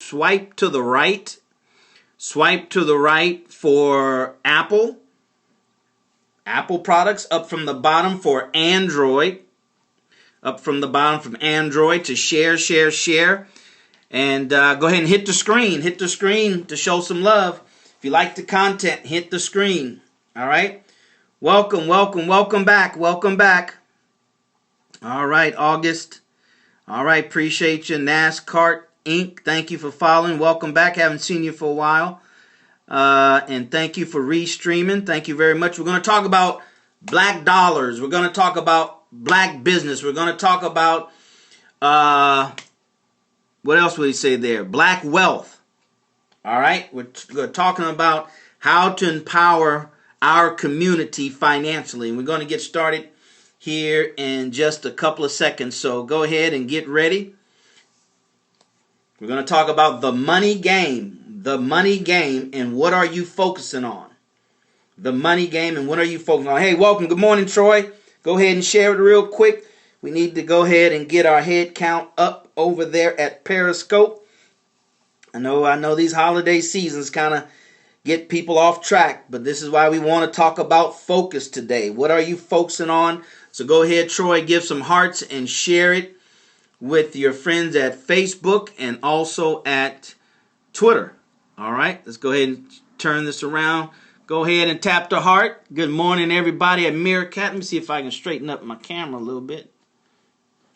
swipe to the right. Swipe to the right for Apple products, up from the bottom for Android. Up from the bottom from Android to share. And go ahead and hit the screen. Hit the screen to show some love. If you like the content, hit the screen. All right. Welcome back. All right, August. All right, appreciate you. NASCAR Inc., thank you for following. Welcome back. Haven't seen you for a while. And thank you for restreaming. Thank you very much. We're going to talk about black dollars. We're going to talk about black business. We're going to talk about, what else would he say there? Black wealth. All right. We're talking about how to empower our community financially. And we're going to get started here in just a couple of seconds. So go ahead and get ready. We're going to talk about the money game. The money game and what are you focusing on? The money game and what are you focusing on? Hey, welcome. Good morning, Troy. Go ahead and share it real quick. We need to go ahead and get our head count up over there at Periscope. I know these holiday seasons kind of get people off track, but this is why we want to talk about focus today. What are you focusing on? So go ahead, Troy, give some hearts and share it with your friends at Facebook and also at Twitter. All right, let's go ahead and turn this around. Go ahead and tap the heart. Good morning, everybody at Meerkat. Let me see if I can straighten up my camera a little bit.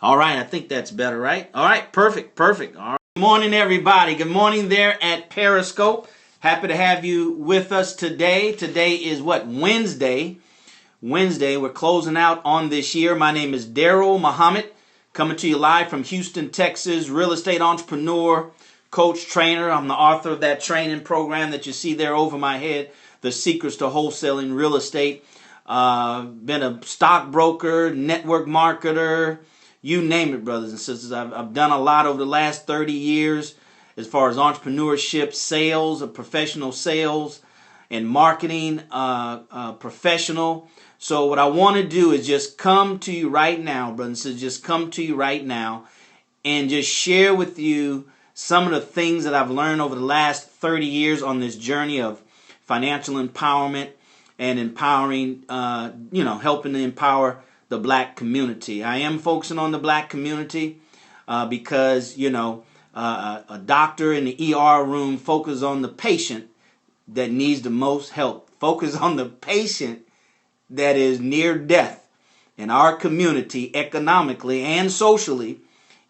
All right, I think that's better, right? All right, perfect. All right. Good morning, everybody. Good morning there at Periscope. Happy to have you with us today. Today is what? Wednesday. We're closing out on this year. My name is Daryl Muhammad, coming to you live from Houston, Texas, real estate entrepreneur, coach, trainer. I'm the author of that training program that you see there over my head, The Secrets to Wholesaling Real Estate. Been a stockbroker, network marketer, you name it, brothers and sisters. I've done a lot over the last 30 years as far as entrepreneurship, sales, professional sales, and marketing professional. So what I want to do is just come to you right now, brothers and sisters, just come to you right now and just share with you some of the things that I've learned over the last 30 years on this journey of financial empowerment and empowering, helping to empower the black community. I am focusing on the black community because, a doctor in the ER room focuses on the patient that needs the most help. Focus on the patient that is near death. And our community, economically and socially,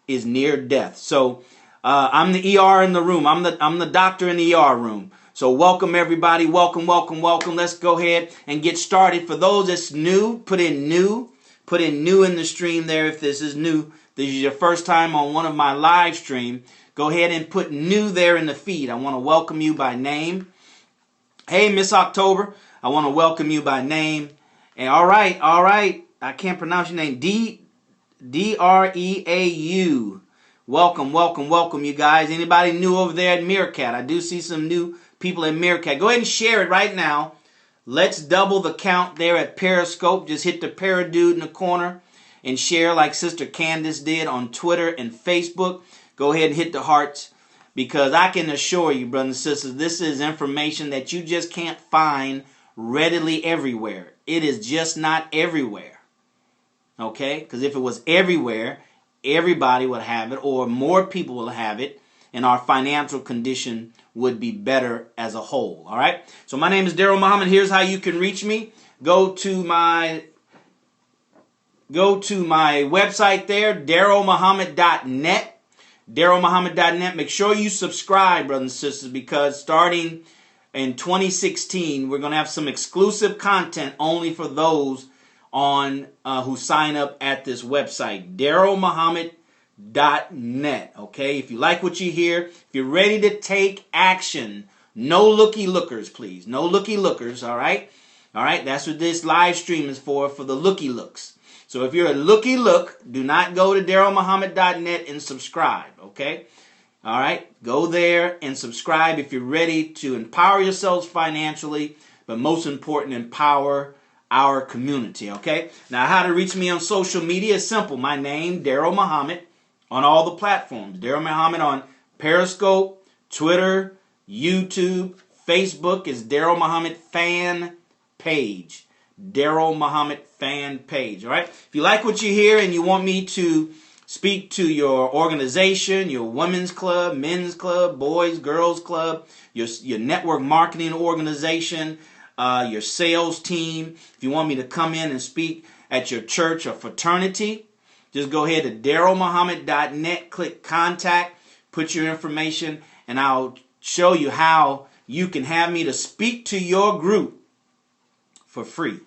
is near death. So I'm the ER in the room. I'm the doctor in the ER room. So welcome everybody. Welcome. Let's go ahead and get started. For those that's new, put in new in the stream there. If this is new, this is your first time on one of my live stream, go ahead and put new there in the feed. I want to welcome you by name. Hey, Miss October, I want to welcome you by name. And all right. I can't pronounce your name. Dreau. Welcome, you guys. Anybody new over there at Meerkat? I do see some new people at Meerkat. Go ahead and share it right now. Let's double the count there at Periscope. Just hit the paradude in the corner and share like Sister Candace did on Twitter and Facebook. Go ahead and hit the hearts because I can assure you, brothers and sisters, this is information that you just can't find readily everywhere. It is just not everywhere. Okay? Because if it was everywhere, everybody would have it, or more people will have it, and our financial condition would be better as a whole. All right? So my name is Daryl Muhammad. Here's how you can reach me. Go to my website there, darylmuhammad.net. darylmuhammad.net. Make sure you subscribe, brothers and sisters, because starting in 2016, we're going to have some exclusive content only for those on who sign up at this website, darylmuhammad.net. Okay, if you like what you hear, if you're ready to take action, no looky lookers, please, no looky lookers. All right, that's what this live stream is for the looky looks. So if you're a looky look, do not go to darylmuhammad.net and subscribe. Okay, all right, go there and subscribe if you're ready to empower yourselves financially, but most important, empower our community. Okay, now how to reach me on social media is simple. My name, Daryl Muhammad, on all the platforms. Daryl Muhammad on Periscope, Twitter, YouTube, Facebook is Daryl Muhammad Fan Page. Daryl Muhammad Fan Page. All right. If you like what you hear and you want me to speak to your organization, your women's club, men's club, boys, girls club, your network marketing organization, your sales team, if you want me to come in and speak at your church or fraternity, just go ahead to darylmuhammad.net, click contact, put your information, and I'll show you how you can have me to speak to your group for free.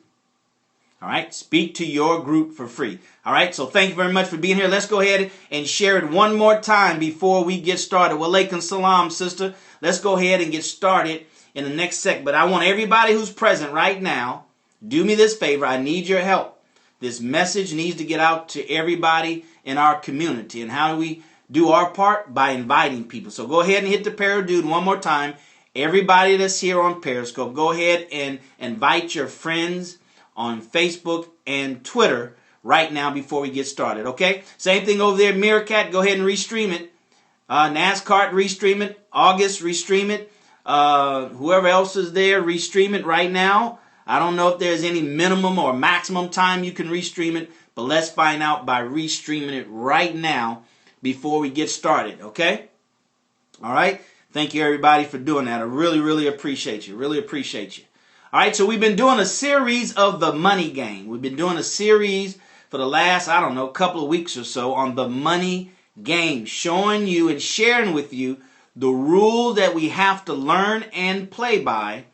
All right, speak to your group for free. All right, so thank you very much for being here. Let's go ahead and share it one more time before we get started. Walaikum salam, sister. Let's go ahead and get started in the next segment. But I want everybody who's present right now, do me this favor. I need your help. This message needs to get out to everybody in our community. And how do we do our part? By inviting people. So go ahead and hit the Paradude one more time. Everybody that's here on Periscope, go ahead and invite your friends on Facebook and Twitter right now before we get started, okay? Same thing over there, Meerkat, go ahead and restream it. NASCAR, restream it. August, restream it. Whoever else is there, restream it right now. I don't know if there's any minimum or maximum time you can restream it, but let's find out by restreaming it right now before we get started, okay? All right? Thank you, everybody, for doing that. I really, really appreciate you. Really appreciate you. All right, so we've been doing a series of the money game. We've been doing a series for the last, couple of weeks or so on the money game, showing you and sharing with you the rule that we have to learn and play by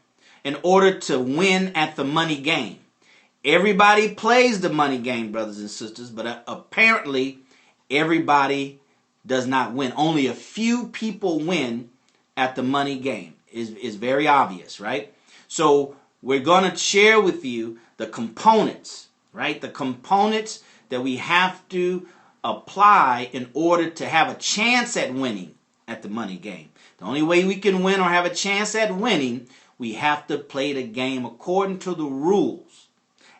in order to win at the money game. Everybody plays the money game, brothers and sisters, but apparently everybody does not win. Only a few people win at the money game. Is very obvious, right? So we're going to share with you the components, right? The components that we have to apply in order to have a chance at winning at the money game. The only way we can win or have a chance at winning, we have to play the game according to the rules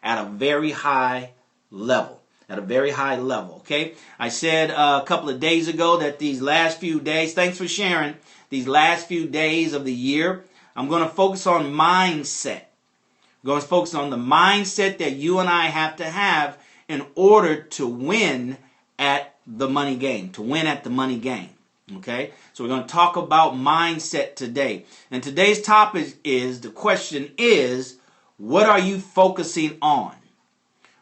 at a very high level. At a very high level, okay? I said a couple of days ago that these last few days, thanks for sharing, these last few days of the year, I'm going to focus on mindset. I'm going to focus on the mindset that you and I have to have in order to win at the money game, to win at the money game. Okay? So we're going to talk about mindset today. And today's topic is, the question is, what are you focusing on?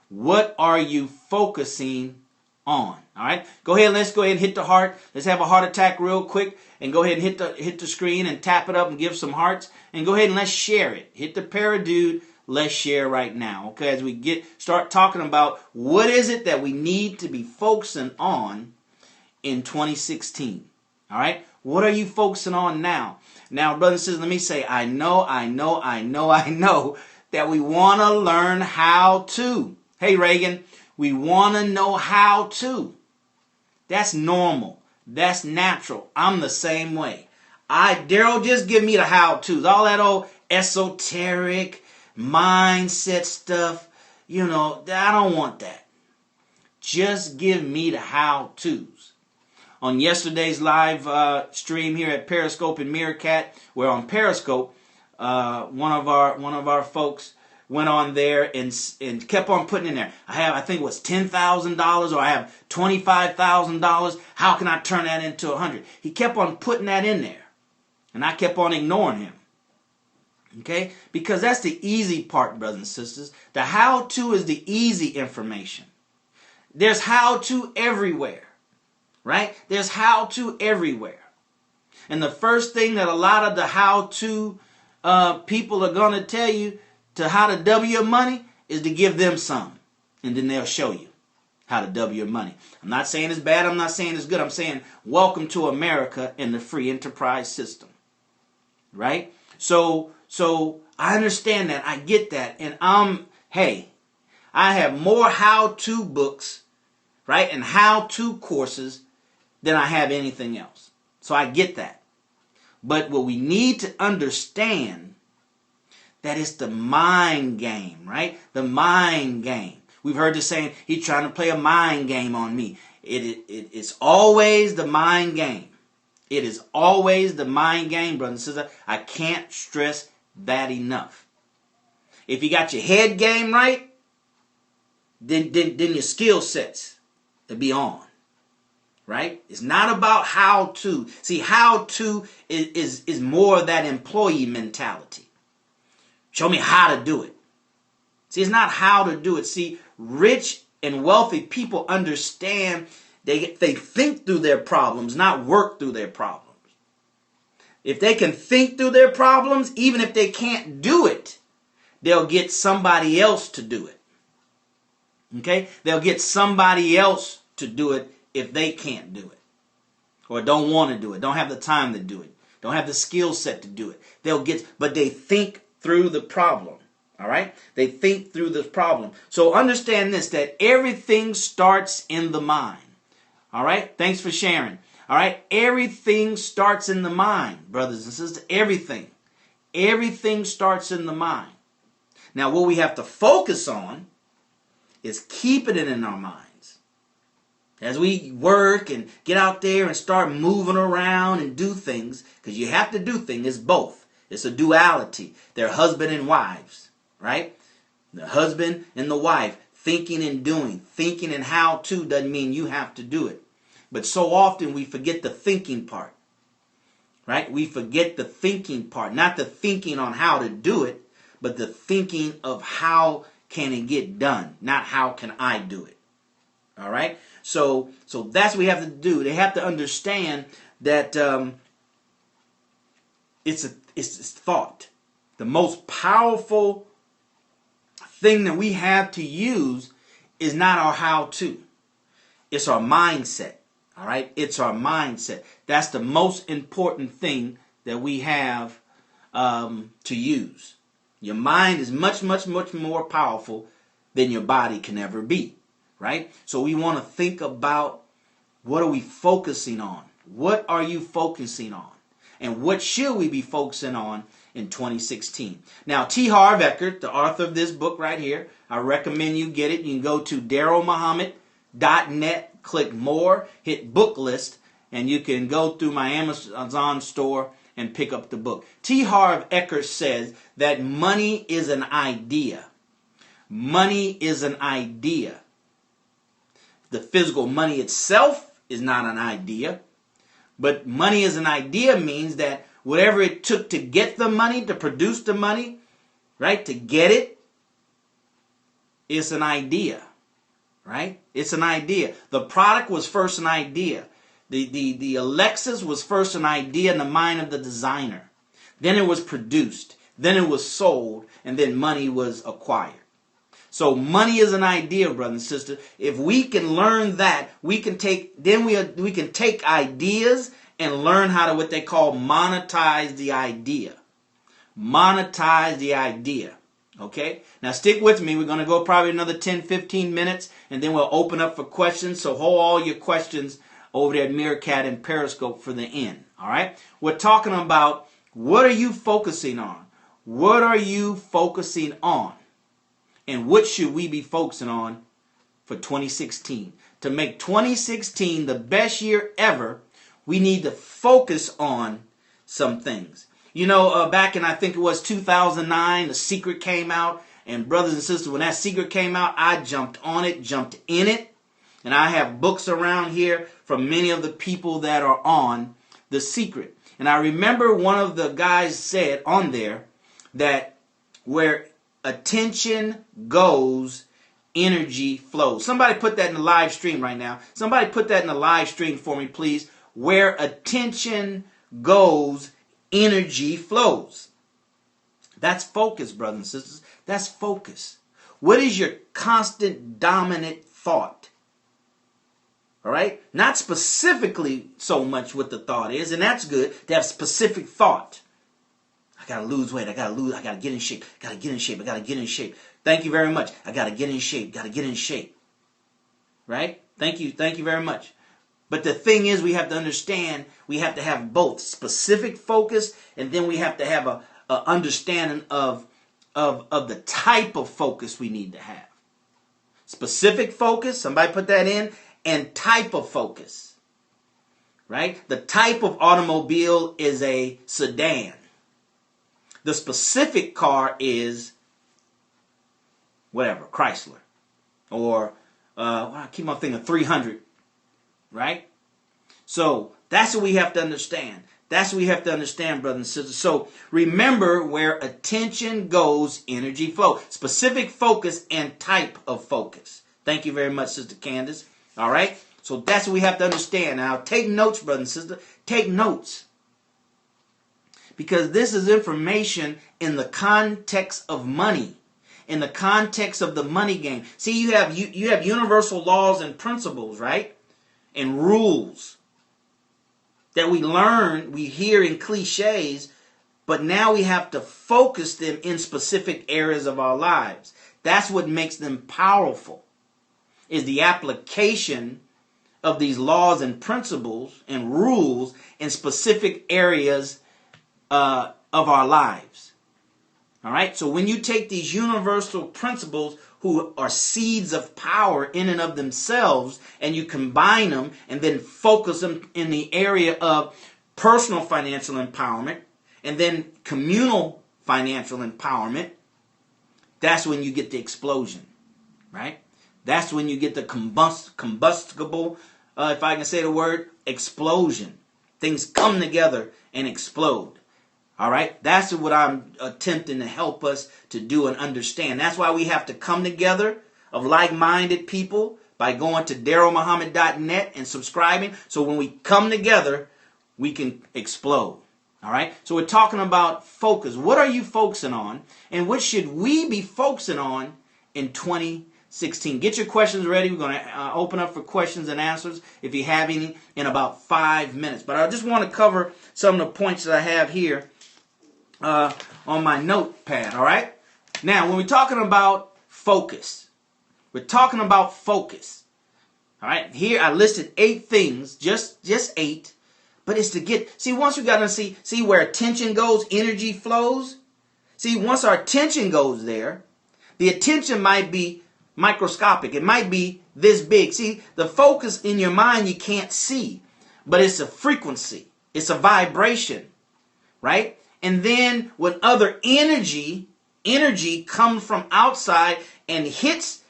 What are you focusing on? All right? Go ahead, let's go ahead and hit the heart. Let's have a heart attack real quick and go ahead and hit the screen and tap it up and give some hearts. And go ahead and let's share it. Hit the Paradude. Let's share right now, okay, as we start talking about what is it that we need to be focusing on in 2016, all right? What are you focusing on now? Now, brothers and sisters, let me say, I know that we want to learn how to. Hey, Reagan, we want to know how to. That's normal. That's natural. I'm the same way. Daryl, just give me the how-tos. All that old esoteric mindset stuff, I don't want that. Just give me the how-tos. On yesterday's live stream here at Periscope and Meerkat, where on Periscope, one of our folks went on there and kept on putting in there, I think it was $10,000 or I have $25,000. How can I turn that into 100? He kept on putting that in there, and I kept on ignoring him. Okay? Because that's the easy part, brothers and sisters. The how-to is the easy information. There's how-to everywhere. Right? There's how-to everywhere. And the first thing that a lot of the how-to people are going to tell you to how to double your money is to give them some. And then they'll show you how to double your money. I'm not saying it's bad. I'm not saying it's good. I'm saying welcome to America and the free enterprise system. Right? So I understand that. I get that. And I have more how-to books, right, and how-to courses than I have anything else. So I get that. But what we need to understand, that it's the mind game, right? The mind game. We've heard this saying, he's trying to play a mind game on me. It's always the mind game. It is always the mind game, brother and sister. I can't stress that enough. If you got your head game right, then your skill sets will be on. Right? It's not about how to. See, how to is more of that employee mentality. Show me how to do it. See, it's not how to do it. See, rich and wealthy people understand. They think through their problems, not work through their problems. If they can think through their problems, even if they can't do it, they'll get somebody else to do it. Okay? They'll get somebody else to do it if they can't do it. Or don't want to do it. Don't have the time to do it. Don't have the skill set to do it. But they think through the problem. All right? They think through the problem. So understand this, that everything starts in the mind. All right? Thanks for sharing. All right? Everything starts in the mind, brothers and sisters. Everything. Everything starts in the mind. Now, what we have to focus on is keeping it in our minds. As we work and get out there and start moving around and do things, because you have to do things, it's both. It's a duality. They're husband and wives, right? The husband and the wife, thinking and doing. Thinking and how to doesn't mean you have to do it. But so often we forget the thinking part, right? We forget the thinking part, not the thinking on how to do it, but the thinking of how can it get done, not how can I do it. All right? So that's what we have to do. They have to understand that it's thought. The most powerful thing that we have to use is not our how-to. It's our mindset. All right? It's our mindset. That's the most important thing that we have to use. Your mind is much, much, much more powerful than your body can ever be. Right? So we want to think about, what are we focusing on? What are you focusing on? And what should we be focusing on in 2016? Now, T. Harv Eker, the author of this book right here, I recommend you get it. You can go to darylmuhammad.net, click more, hit book list, and you can go through my Amazon store and pick up the book. T. Harv Eker says that money is an idea. Money is an idea. The physical money itself is not an idea. But money as an idea means that whatever it took to get the money, to produce the money, right, to get it, it's an idea, right? It's an idea. The product was first an idea. The Alexis was first an idea in the mind of the designer. Then it was produced. Then it was sold. And then money was acquired. So money is an idea, brother and sister. If we can learn that, we can take ideas and learn how to what they call monetize the idea. Monetize the idea. Okay? Now stick with me. We're going to go probably another 10, 15 minutes, and then we'll open up for questions. So hold all your questions over there at Meerkat and Periscope for the end. All right? We're talking about, what are you focusing on? What are you focusing on? And what should we be focusing on for 2016? To make 2016 the best year ever, we need to focus on some things. You know, back in, I think it was 2009, The Secret came out. And brothers and sisters, when that Secret came out, I jumped on it, jumped in it. And I have books around here from many of the people that are on The Secret. And I remember one of the guys said on there that where attention goes, energy flows. Somebody put that in the live stream right now. Somebody put that in the live stream for me, please. Where attention goes, energy flows. That's focus, brothers and sisters. That's focus. What is your constant dominant thought? All right? Not specifically so much what the thought is, and that's good to have specific thought. I gotta lose weight. I gotta get in shape. I gotta get in shape. Thank you very much. I gotta get in shape. Right? Thank you very much. But the thing is, we have to understand, we have to have both specific focus, and then we have to have a understanding of the type of focus we need to have. Specific focus, somebody put that in, and type of focus. right? The type of automobile is a sedan. The specific car is whatever, Chrysler. Or, I keep on thinking 300, right? So that's what we have to understand. That's what we have to understand, brothers and sisters. So remember, where attention goes, energy flow. Specific focus and type of focus. Thank you very much, Sister Candace. All right? So that's what we have to understand. Now, take notes, brothers and sisters. Take notes. Because this is information in the context of money. In the context of the money game. See, you have universal laws and principles, right? And rules that we learn, we hear in cliches, but now we have to focus them in specific areas of our lives. That's what makes them powerful, is the application of these laws and principles and rules in specific areas of our lives. All right? So when you take these universal principles who are seeds of power in and of themselves, and you combine them and then focus them in the area of personal financial empowerment and then communal financial empowerment, that's when you get the explosion, right? That's when you get the combustible, if I can say the word, explosion. Things come together and explode. All right, that's what I'm attempting to help us to do and understand. That's why we have to come together of like-minded people by going to darylmuhammad.net and subscribing. So when we come together, we can explode. All right, so we're talking about focus. What are you focusing on? And what should we be focusing on in 2016? Get your questions ready. We're going to open up for questions and answers if you have any in about 5 minutes. But I just want to cover some of the points that I have here on my notepad, all right? Now, when we're talking about focus, we're talking about focus, all right? Here I listed 8 things, just 8, but it's to get, see, once we got to see where attention goes, energy flows. See, once our attention goes there, the attention might be microscopic. It might be this big. See, the focus in your mind you can't see, but it's a frequency. It's a vibration, right? And then when other energy comes from outside and hits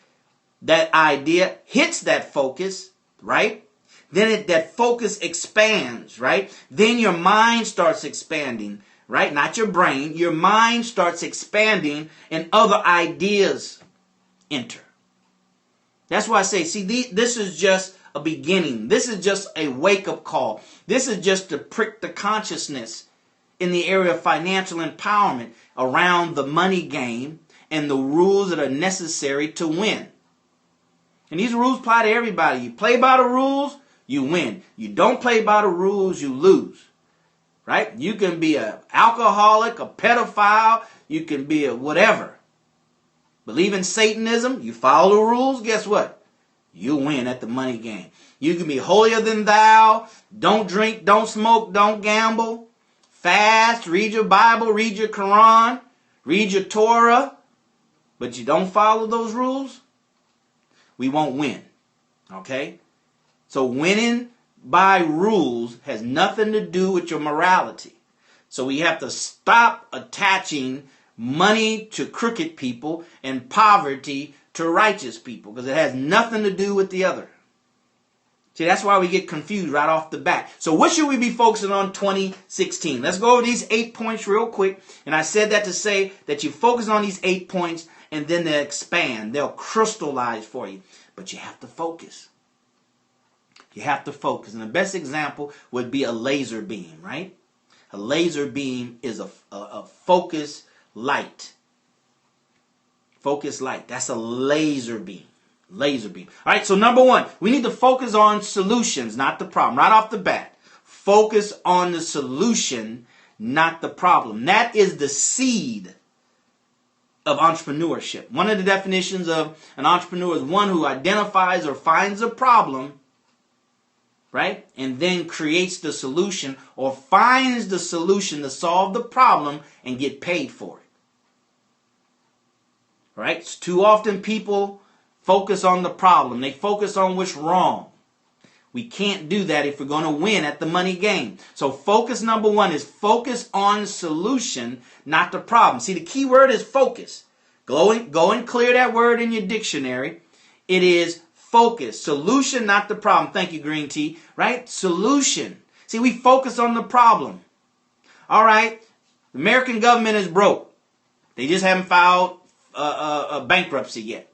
that idea, hits that focus, right? Then that focus expands, right? Then your mind starts expanding, right? Not your brain. Your mind starts expanding and other ideas enter. That's why I say, see, this is just a beginning. This is just a wake-up call. This is just to prick the consciousness in the area of financial empowerment around the money game and the rules that are necessary to win. And these rules apply to everybody. You play by the rules, you win. You don't play by the rules, you lose. Right? You can be an alcoholic, a pedophile, you can be a whatever. Believe in Satanism, you follow the rules, guess what? You win at the money game. You can be holier than thou, don't drink, don't smoke, don't gamble. Fast, read your Bible, read your Quran, read your Torah, but you don't follow those rules, we won't win. Okay? So winning by rules has nothing to do with your morality. So we have to stop attaching money to crooked people and poverty to righteous people, because it has nothing to do with the other. See, that's why we get confused right off the bat. So what should we be focusing on 2016? Let's go over these 8 points real quick. And I said that to say that you focus on these 8 points and then they'll expand. They'll crystallize for you. But you have to focus. You have to focus. And the best example would be a laser beam, right? A laser beam is a focus light. Focus light. That's a laser beam. Laser beam. All right, so number 1, we need to focus on solutions, not the problem. Right off the bat, focus on the solution, not the problem. That is the seed of entrepreneurship. One of the definitions of an entrepreneur is one who identifies or finds a problem, right, and then creates the solution or finds the solution to solve the problem and get paid for it. All right, too often people focus on the problem. They focus on what's wrong. We can't do that if we're going to win at the money game. So focus number one is focus on solution, not the problem. See, the key word is focus. Go and clear that word in your dictionary. It is focus. Solution, not the problem. Thank you, Green Tea. Right? Solution. See, we focus on the problem. All right. The American government is broke. They just haven't filed a bankruptcy yet.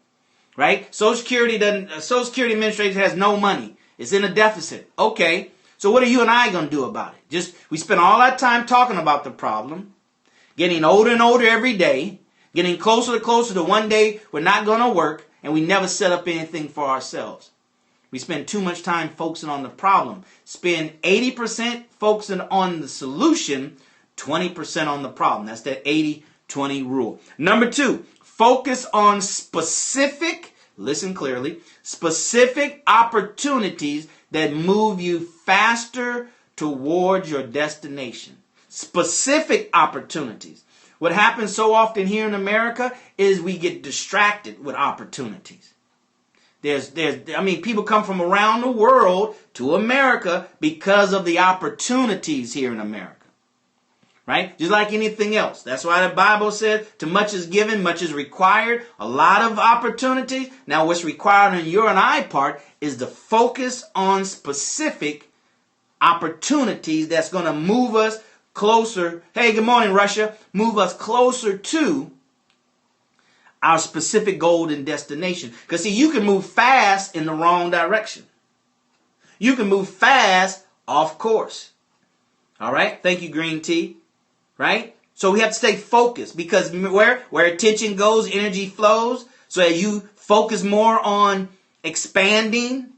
Right? Social Security Administration has no money. It's in a deficit. Okay. So what are you and I going to do about it? We spend all that time talking about the problem, getting older and older every day, getting closer to one day we're not going to work, and we never set up anything for ourselves. We spend too much time focusing on the problem. Spend 80% focusing on the solution, 20% on the problem. That's that 80-20 rule. Number two, focus on specific, listen clearly, specific opportunities that move you faster towards your destination. Specific opportunities. What happens so often here in America is we get distracted with opportunities. People come from around the world to America because of the opportunities here in America. Right? Just like anything else. That's why the Bible said, to much is given, much is required. A lot of opportunities. Now what's required on your and I part is the focus on specific opportunities that's going to move us closer. Hey, good morning, Russia. Move us closer to our specific goal and destination. Because see, you can move fast in the wrong direction. You can move fast off course. All right? Thank you, Green Tea. Right? So we have to stay focused, because where attention goes, energy flows. So that you focus more on expanding,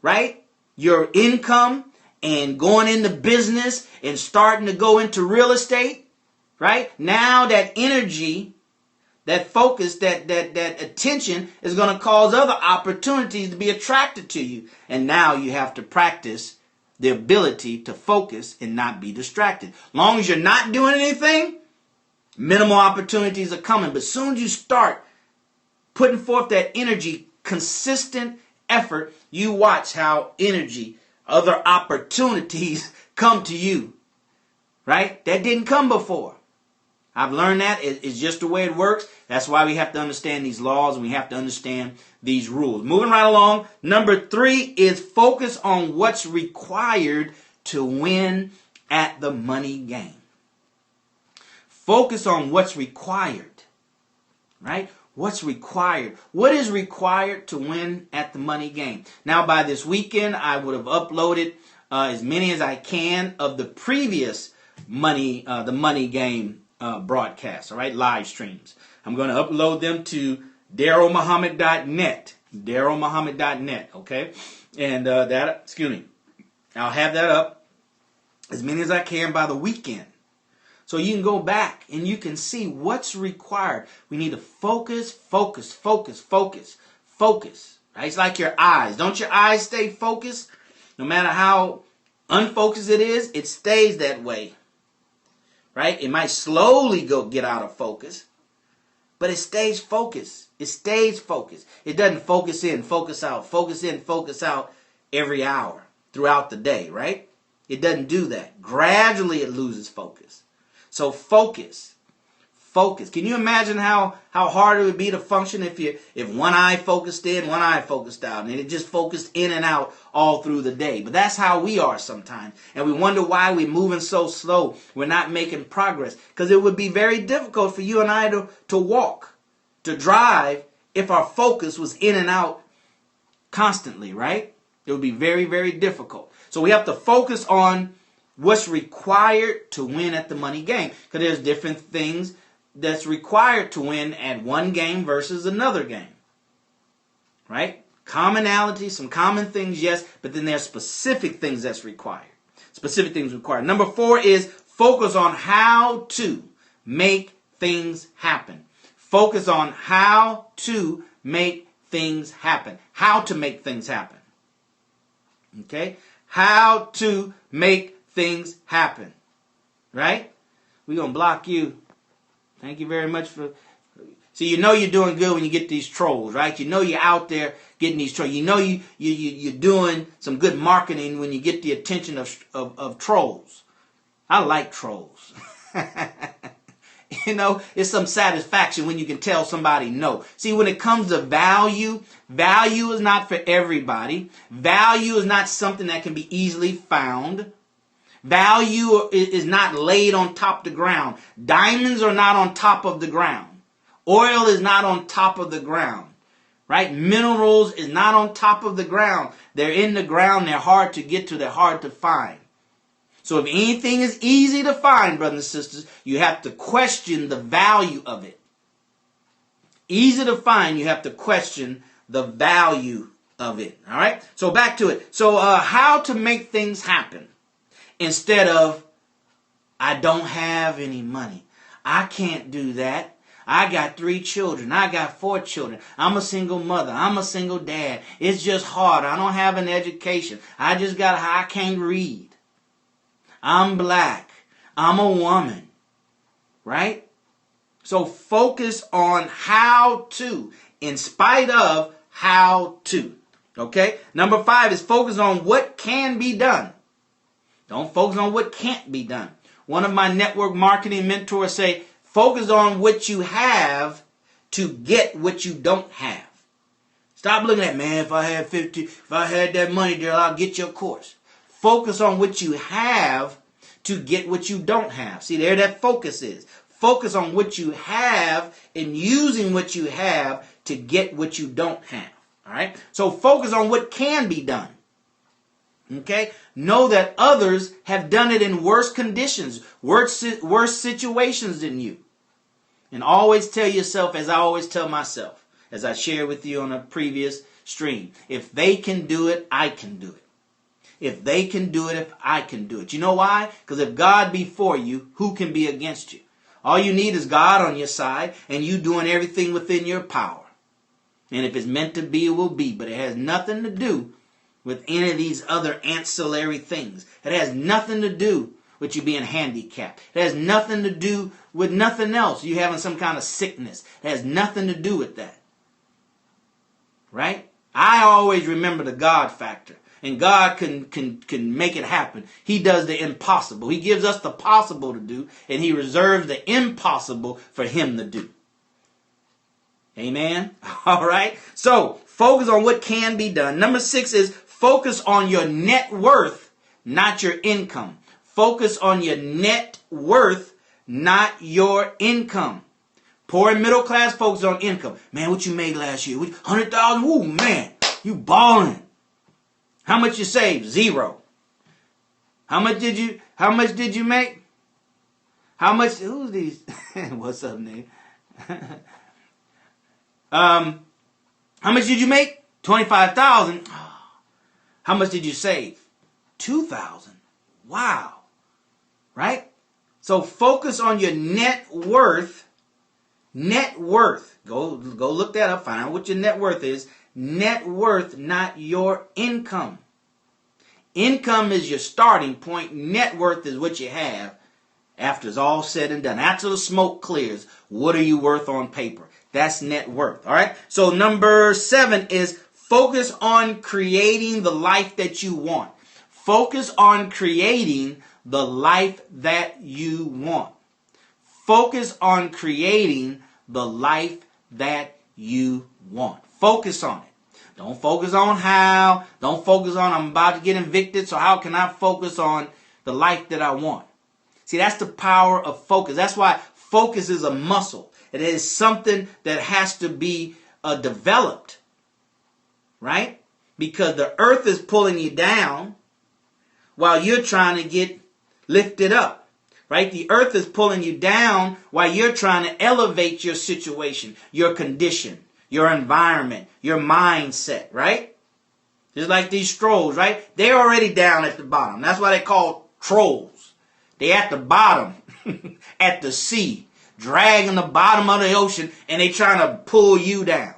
right, your income and going into business and starting to go into real estate, right? Now that energy, that focus, that attention is going to cause other opportunities to be attracted to you. And now you have to practice the ability to focus and not be distracted. Long as you're not doing anything, minimal opportunities are coming. But as soon as you start putting forth that energy, consistent effort, you watch how energy, other opportunities come to you. Right? That didn't come before. I've learned that. It's just the way it works. That's why we have to understand these laws and we have to understand these rules. Moving right along. Number 3 is focus on what's required to win at the money game. Focus on what's required. Right? What's required? What is required to win at the money game? Now, by this weekend, I would have uploaded as many as I can of the previous the money game broadcasts, all right, live streams. I'm going to upload them to darylmuhammad.net, darylmuhammad.net, okay? And I'll have that up as many as I can by the weekend. So you can go back and you can see what's required. We need to focus. Right? It's like your eyes. Don't your eyes stay focused? No matter how unfocused it is, it stays that way. Right? It might slowly get out of focus, but it stays focused. It stays focused. It doesn't focus in, focus out every hour throughout the day, right? It doesn't do that. Gradually it loses focus. So focus. Can you imagine how hard it would be to function if one eye focused in, one eye focused out, and it just focused in and out all through the day? But that's how we are sometimes. And we wonder why we're moving so slow. We're not making progress. Because it would be very difficult for you and I to walk, to drive, if our focus was in and out constantly, right? It would be very, very difficult. So we have to focus on what's required to win at the money game. Because there's different things that's required to win at one game versus another game. Right? Commonality, some common things, yes, but then there's specific things that's required. Specific things required. Number 4 is focus on how to make things happen. Focus on how to make things happen. How to make things happen. Okay? How to make things happen. Right? We're going to block you. Thank you very much for See, you know you're doing good when you get these trolls, right? You know you're out there getting these trolls. You know you're doing some good marketing when you get the attention of trolls. I like trolls. You know, it's some satisfaction when you can tell somebody no. See, when it comes to value, value is not for everybody. Value is not something that can be easily found. Value is not laid on top of the ground. Diamonds are not on top of the ground. Oil is not on top of the ground, right? Minerals is not on top of the ground. They're in the ground. They're hard to get to. They're hard to find. So if anything is easy to find, brothers and sisters, you have to question the value of it. Easy to find, you have to question the value of it. All right? So back to it. So how to make things happen instead of, I don't have any money. I can't do that. I got 3 children. I got 4 children. I'm a single mother. I'm a single dad. It's just hard. I don't have an education. I can't read. I'm black. I'm a woman. Right? So focus on how to, in spite of how to. Okay? Number 5 is focus on what can be done. Don't focus on what can't be done. One of my network marketing mentors say, focus on what you have to get what you don't have. Stop looking at, man, if I had that money there, I'll get your course. Focus on what you have to get what you don't have. See, there that focus is. Focus on what you have and using what you have to get what you don't have. All right? So focus on what can be done. Okay? Know that others have done it in worse conditions, worse situations than you. And always tell yourself, as I always tell myself, as I shared with you on a previous stream, if they can do it, I can do it. If they can do it, if I can do it. You know why? Because if God be for you, who can be against you? All you need is God on your side and you doing everything within your power. And if it's meant to be, it will be. But it has nothing to do with any of these other ancillary things. It has nothing to do with you being handicapped. It has nothing to do with nothing else. You having some kind of sickness. It has nothing to do with that. Right? I always remember the God factor. And God can make it happen. He does the impossible. He gives us the possible to do, and he reserves the impossible for him to do. Amen? All right? So, focus on what can be done. Number 6 is focus on your net worth, not your income. Focus on your net worth, not your income. Poor and middle class focus on income. Man, what you made last year? 100,000? Ooh, man, you balling. How much you saved? 0. How much did you make? How much? Who's these? What's up, nigga? How much did you make? 25,000. How much did you save? 2,000. Wow. Right? So focus on your net worth. Net worth. Go look that up. Find out what your net worth is. Net worth, not your income. Income is your starting point. Net worth is what you have after it's all said and done. After the smoke clears, what are you worth on paper? That's net worth. All right. So number 7 is focus on creating the life that you want. Focus on creating the life that you want. Focus on creating the life that you want. Focus on it. Don't focus on how. Don't focus on I'm about to get evicted, so how can I focus on the life that I want? See, that's the power of focus. That's why focus is a muscle. It is something that has to be developed, right? Because the earth is pulling you down while you're trying to get lifted up, right? The earth is pulling you down while you're trying to elevate your situation, your condition, your environment, your mindset, right? Just like these trolls, right? They're already down at the bottom. That's why they call trolls. They're at the bottom, at the sea, dragging the bottom of the ocean, and they trying to pull you down,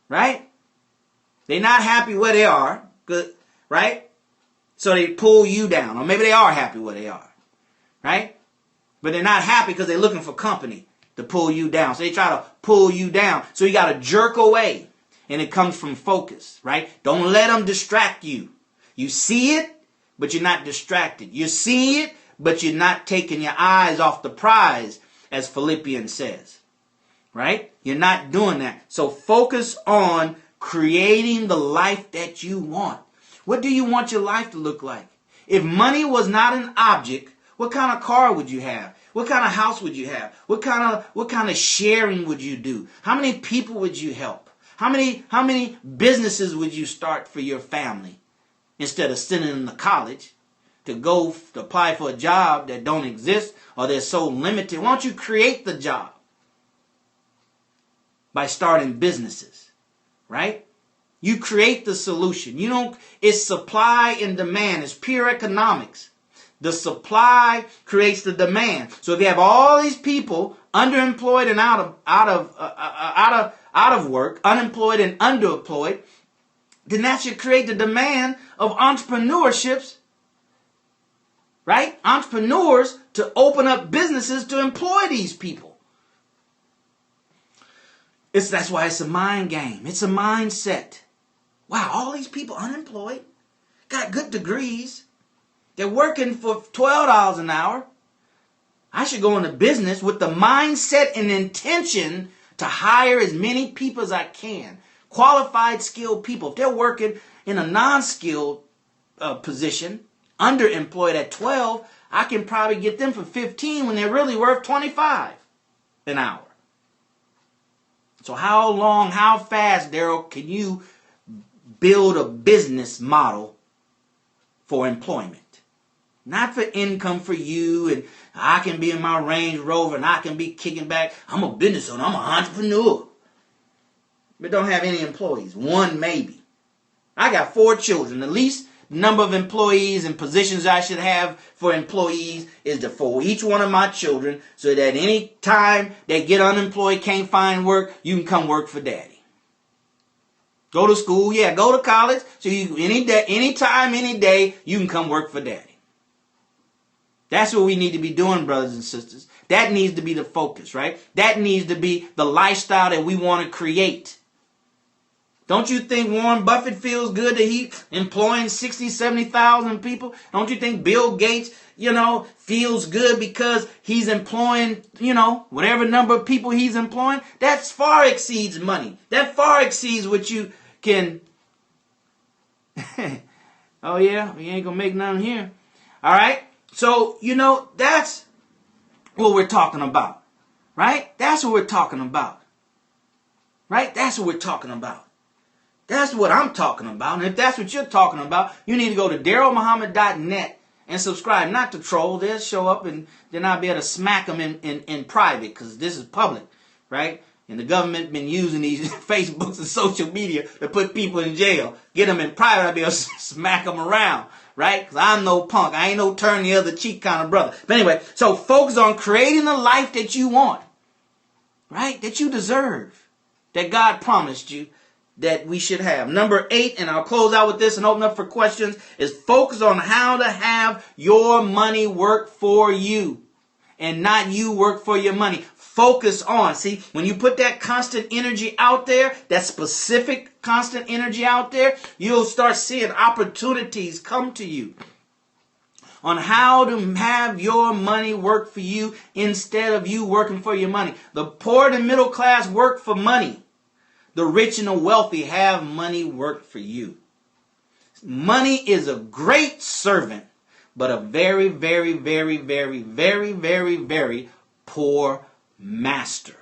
right? They're not happy where they are, right? So they pull you down. Or maybe they are happy where they are, right? But they're not happy because they're looking for company. to pull you down. So they try to pull you down. So you got to jerk away. And it comes from focus, right? Don't let them distract you. You see it, but you're not distracted. You see it, but you're not taking your eyes off the prize, as Philippians says, right? You're not doing that. So focus on creating the life that you want. What do you want your life to look like? If money was not an object, what kind of car would you have? What kind of house would you have? What kind of sharing would you do? How many people would you help? How many businesses would you start for your family instead of sending them to college to go to apply for a job that don't exist or they're so limited? Why don't you create the job by starting businesses, right? You create the solution. It's supply and demand. It's pure economics. The supply creates the demand. So if you have all these people underemployed and out of work, unemployed and underemployed, then that should create the demand of entrepreneurships, right? Entrepreneurs to open up businesses to employ these people. That's why it's a mind game. It's a mindset. Wow, all these people unemployed, got good degrees. They're working for $12 an hour. I should go into business with the mindset and intention to hire as many people as I can. Qualified, skilled people. If they're working in a non-skilled position, underemployed at 12, I can probably get them for 15 when they're really worth 25 an hour. So how fast, Daryl, can you build a business model for employment? Not for income for you, and I can be in my Range Rover and I can be kicking back. I'm a business owner. I'm an entrepreneur. But don't have any employees. One maybe. I got 4 children. The least number of employees and positions I should have for employees is for each one of my children, so that any time they get unemployed, can't find work, you can come work for daddy. Go to school, go to college, so you anytime, any day, you can come work for daddy. That's what we need to be doing, brothers and sisters. That needs to be the focus, right? That needs to be the lifestyle that we want to create. Don't you think Warren Buffett feels good that he's employing 60, 70,000 people? Don't you think Bill Gates, feels good because he's employing, whatever number of people he's employing? That far exceeds money. That far exceeds what you can... Oh, yeah? We ain't going to make nothing here. All right? So, that's what we're talking about, right? That's what we're talking about, right? That's what we're talking about. That's what I'm talking about. And if that's what you're talking about, you need to go to DarylMuhammad.net and subscribe. Not to troll. They'll show up and then I'll be able to smack them in private, because this is public, right? And the government been using these Facebooks and social media to put people in jail. Get them in private, I'll be able to smack them around. Right? Because I'm no punk. I ain't no turn the other cheek kind of brother. But anyway, so focus on creating the life that you want. Right? That you deserve. That God promised you that we should have. Number 8, and I'll close out with this and open up for questions, is focus on how to have your money work for you and not you work for your money. Focus on. See, when you put that constant energy out there, that specific constant energy out there, you'll start seeing opportunities come to you on how to have your money work for you instead of you working for your money. The poor and the middle class work for money. The rich and the wealthy have money work for you. Money is a great servant, but a very, very, very, very, very, very, very poor master.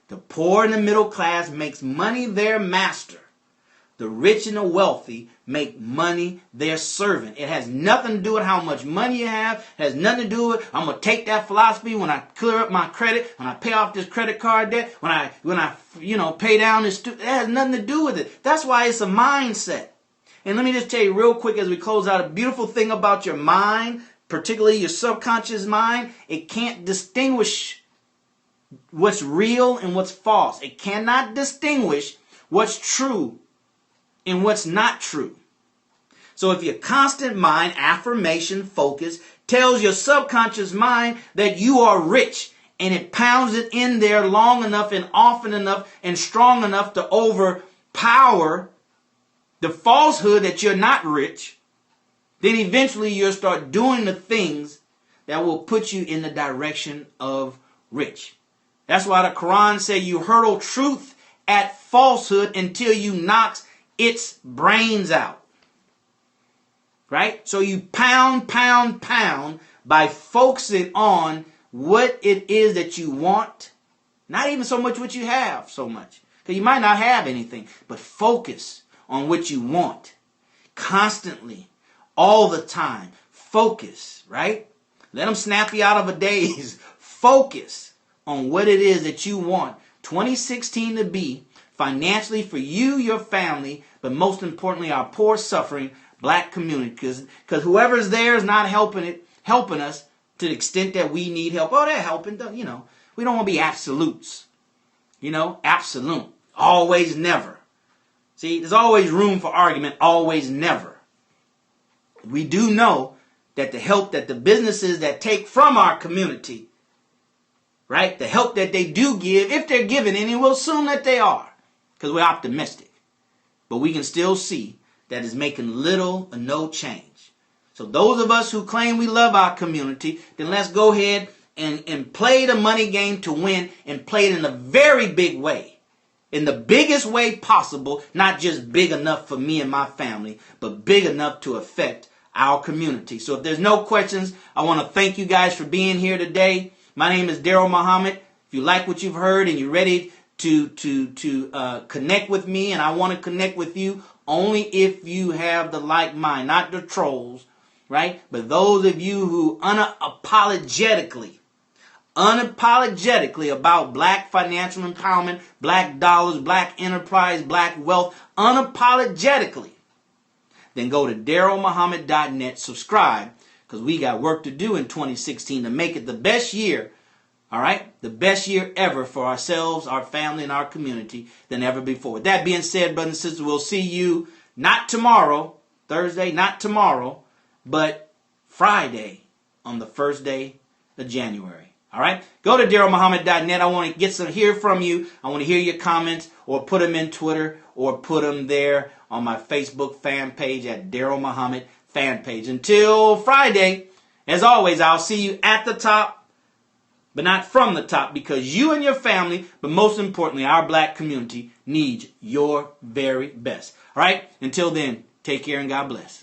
The poor and the middle class makes money their master. The rich and the wealthy make money their servant. It has nothing to do with how much money you have. It has nothing to do with, I'm going to take that philosophy when I clear up my credit, when I pay off this credit card debt, when I pay down this student. It has nothing to do with it. That's why it's a mindset. And let me just tell you real quick as we close out, a beautiful thing about your mind, particularly your subconscious mind, it can't distinguish what's real and what's false. It cannot distinguish what's true and what's not true. So if your constant mind, affirmation, focus, tells your subconscious mind that you are rich and it pounds it in there long enough and often enough and strong enough to overpower the falsehood that you're not rich, then eventually you'll start doing the things that will put you in the direction of rich. That's why the Quran says you hurtle truth at falsehood until you knocks its brains out. Right? So you pound by focusing on what it is that you want. Not even so much what you have so much. Because you might not have anything. But focus on what you want. Constantly. All the time. Focus. Right? Let them snap you out of a daze. Focus on what it is that you want 2016 to be financially for you, your family, but most importantly, our poor, suffering black community. Because whoever's there is not helping us to the extent that we need help. Oh, they're helping. We don't want to be absolutes. Absolute. Always, never. See, there's always room for argument. Always, never. We do know that the help that the businesses that take from our community, right, the help that they do give, if they're giving any, we'll assume that they are, because we're optimistic. But we can still see that it's making little or no change. So those of us who claim we love our community, then let's go ahead and play the money game to win, and play it in a very big way. In the biggest way possible, not just big enough for me and my family, but big enough to affect our community. So if there's no questions, I want to thank you guys for being here today. My name is Daryl Muhammad. If you like what you've heard and you're ready to connect with me, and I want to connect with you only if you have the like mind, not the trolls, right? But those of you who unapologetically about black financial empowerment, black dollars, black enterprise, black wealth, unapologetically, then go to darylmuhammad.net, subscribe, because we got work to do in 2016 to make it the best year, all right? The best year ever for ourselves, our family, and our community than ever before. With that being said, brothers and sisters, we'll see you not tomorrow, Thursday, not tomorrow, but Friday on the first day of January. All right? Go to darylmuhammad.net. I want to hear from you. I want to hear your comments, or put them in Twitter, or put them there on my Facebook fan page at Daryl Muhammad fan page. Until Friday, as always, I'll see you at the top, but not from the top, because you and your family, but most importantly, our black community needs your very best. All right? Until then, take care and God bless.